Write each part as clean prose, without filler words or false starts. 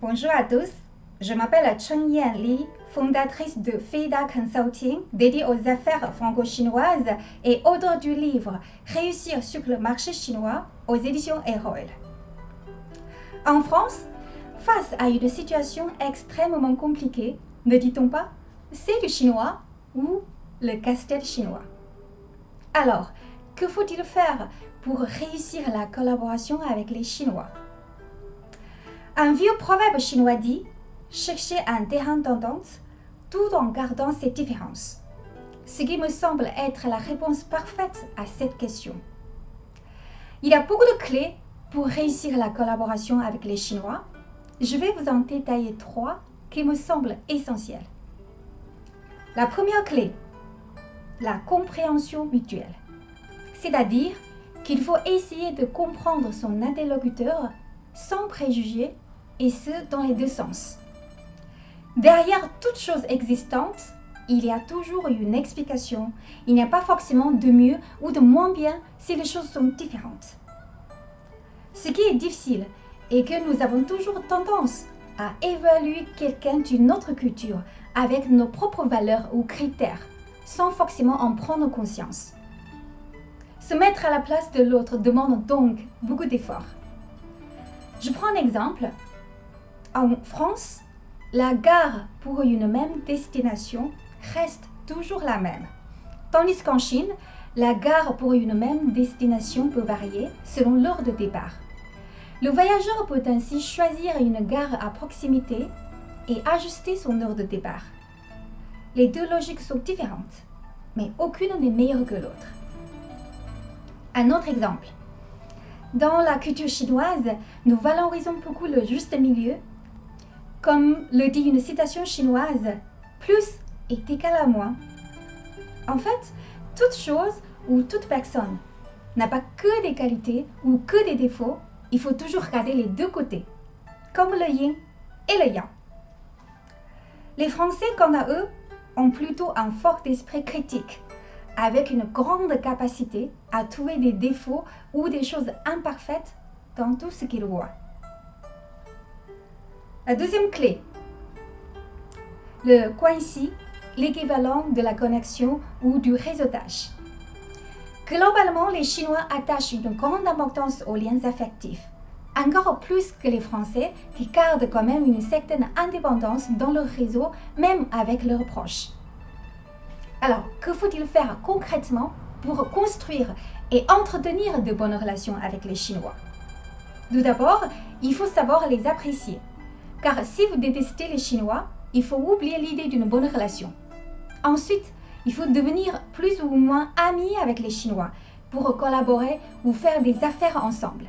Bonjour à tous, je m'appelle Chen Yanli, fondatrice de FEIDA Consulting, dédiée aux affaires franco-chinoises et auteur du livre Réussir sur le marché chinois aux éditions Erol. En France, face à une situation extrêmement compliquée, ne dit-on pas c'est du chinois ou le casse-tête chinois? Alors, que faut-il faire pour réussir la collaboration avec les Chinois? Un vieux proverbe chinois dit « Chercher un terrain d'entente tout en gardant ses différences », ce qui me semble être la réponse parfaite à cette question. Il y a beaucoup de clés pour réussir la collaboration avec les Chinois. Je vais vous en détailler 3 qui me semblent essentielles. La première clé, la compréhension mutuelle. C'est-à-dire qu'il faut essayer de comprendre son interlocuteur sans préjugés et ce dans les deux sens. Derrière toute chose existante, il y a toujours une explication. Il n'y a pas forcément de mieux ou de moins bien si les choses sont différentes. Ce qui est difficile est que nous avons toujours tendance à évaluer quelqu'un d'une autre culture avec nos propres valeurs ou critères, sans forcément en prendre conscience. Se mettre à la place de l'autre demande donc beaucoup d'efforts. Je prends un exemple. En France, la gare pour une même destination reste toujours la même, tandis qu'en Chine, la gare pour une même destination peut varier selon l'heure de départ. Le voyageur peut ainsi choisir une gare à proximité et ajuster son heure de départ. Les deux logiques sont différentes, mais aucune n'est meilleure que l'autre. Un autre exemple. Dans la culture chinoise, nous valorisons beaucoup le juste milieu. Comme le dit une citation chinoise, « Plus est égal à moins ». En fait, toute chose ou toute personne n'a pas que des qualités ou que des défauts, il faut toujours regarder les deux côtés, comme le yin et le yang. Les Français, quant à eux, ont plutôt un fort esprit critique, avec une grande capacité à trouver des défauts ou des choses imparfaites dans tout ce qu'ils voient. La deuxième clé, le guanxi, l'équivalent de la connexion ou du réseautage. Globalement, les Chinois attachent une grande importance aux liens affectifs, encore plus que les Français qui gardent quand même une certaine indépendance dans leur réseau, même avec leurs proches. Alors, que faut-il faire concrètement pour construire et entretenir de bonnes relations avec les Chinois? Tout d'abord, il faut savoir les apprécier. Car si vous détestez les Chinois, il faut oublier l'idée d'une bonne relation. Ensuite, il faut devenir plus ou moins ami avec les Chinois pour collaborer ou faire des affaires ensemble.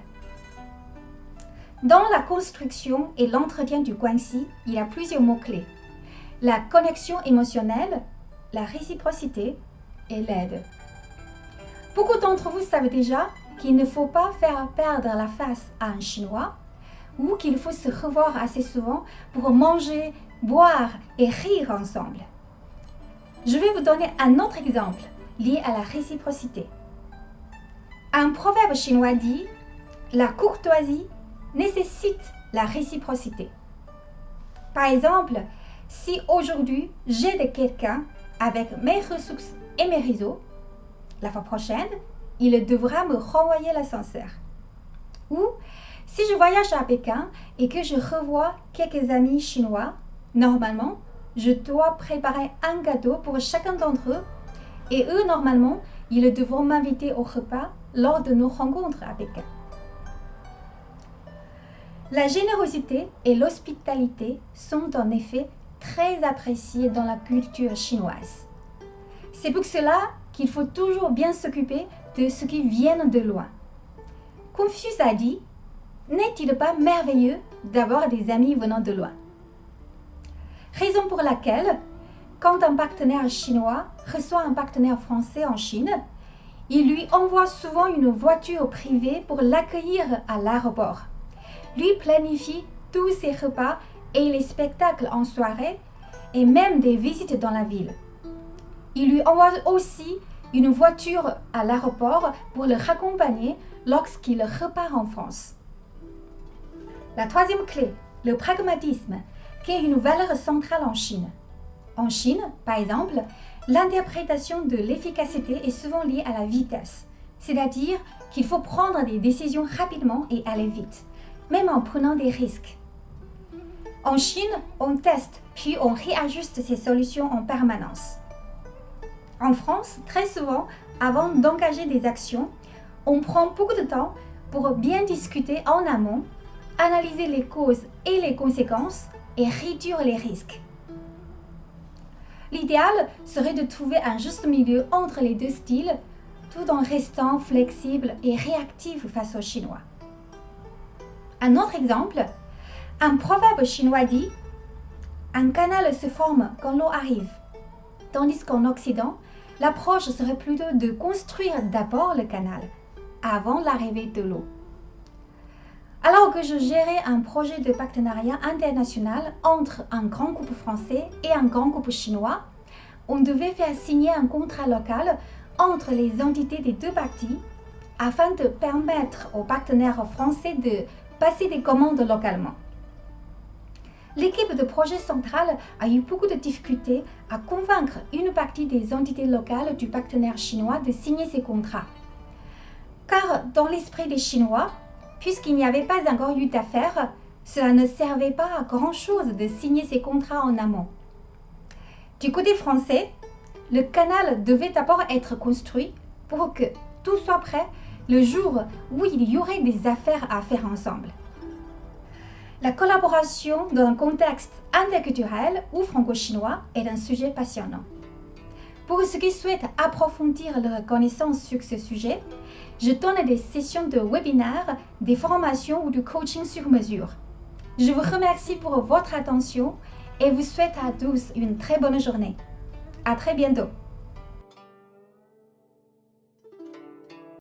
Dans la construction et l'entretien du guanxi, il y a plusieurs mots-clés. La connexion émotionnelle, la réciprocité et l'aide. Beaucoup d'entre vous savent déjà qu'il ne faut pas faire perdre la face à un Chinois ou qu'il faut se revoir assez souvent pour manger, boire et rire ensemble. Je vais vous donner un autre exemple lié à la réciprocité. Un proverbe chinois dit « La courtoisie nécessite la réciprocité ». Par exemple, si aujourd'hui j'aide quelqu'un avec mes ressources et mes réseaux, la fois prochaine, il devra me renvoyer l'ascenseur. Ou si je voyage à Pékin et que je revois quelques amis chinois, normalement, je dois préparer un gâteau pour chacun d'entre eux et eux, normalement, ils devront m'inviter au repas lors de nos rencontres à Pékin. La générosité et l'hospitalité sont en effet très appréciées dans la culture chinoise. C'est pour cela qu'il faut toujours bien s'occuper de ceux qui viennent de loin. Confucius a dit « N'est-il pas merveilleux d'avoir des amis venant de loin ?» Raison pour laquelle, quand un partenaire chinois reçoit un partenaire français en Chine, il lui envoie souvent une voiture privée pour l'accueillir à l'aéroport, lui planifie tous ses repas et les spectacles en soirée et même des visites dans la ville. Il lui envoie aussi une voiture à l'aéroport pour le raccompagner lorsqu'il repart en France. La troisième clé, le pragmatisme, qui est une valeur centrale en Chine. En Chine, par exemple, l'interprétation de l'efficacité est souvent liée à la vitesse, c'est-à-dire qu'il faut prendre des décisions rapidement et aller vite, même en prenant des risques. En Chine, on teste, puis on réajuste ces solutions en permanence. En France, très souvent, avant d'engager des actions, on prend beaucoup de temps pour bien discuter en amont, analyser les causes et les conséquences et réduire les risques. L'idéal serait de trouver un juste milieu entre les deux styles, tout en restant flexible et réactif face aux Chinois. Un autre exemple, un proverbe chinois dit « Un canal se forme quand l'eau arrive », tandis qu'en Occident, l'approche serait plutôt de construire d'abord le canal, avant l'arrivée de l'eau. Alors que je gérais un projet de partenariat international entre un grand groupe français et un grand groupe chinois, on devait faire signer un contrat local entre les entités des deux parties afin de permettre aux partenaires français de passer des commandes localement. L'équipe de projet central a eu beaucoup de difficultés à convaincre une partie des entités locales du partenaire chinois de signer ces contrats. Car dans l'esprit des Chinois, puisqu'il n'y avait pas encore eu d'affaires, cela ne servait pas à grand-chose de signer ces contrats en amont. Du côté français, le canal devait d'abord être construit pour que tout soit prêt le jour où il y aurait des affaires à faire ensemble. La collaboration dans un contexte interculturel ou franco-chinois est un sujet passionnant. Pour ceux qui souhaitent approfondir leurs connaissances sur ce sujet, je donne des sessions de webinaires, des formations ou du coaching sur mesure. Je vous remercie pour votre attention et vous souhaite à tous une très bonne journée. À très bientôt.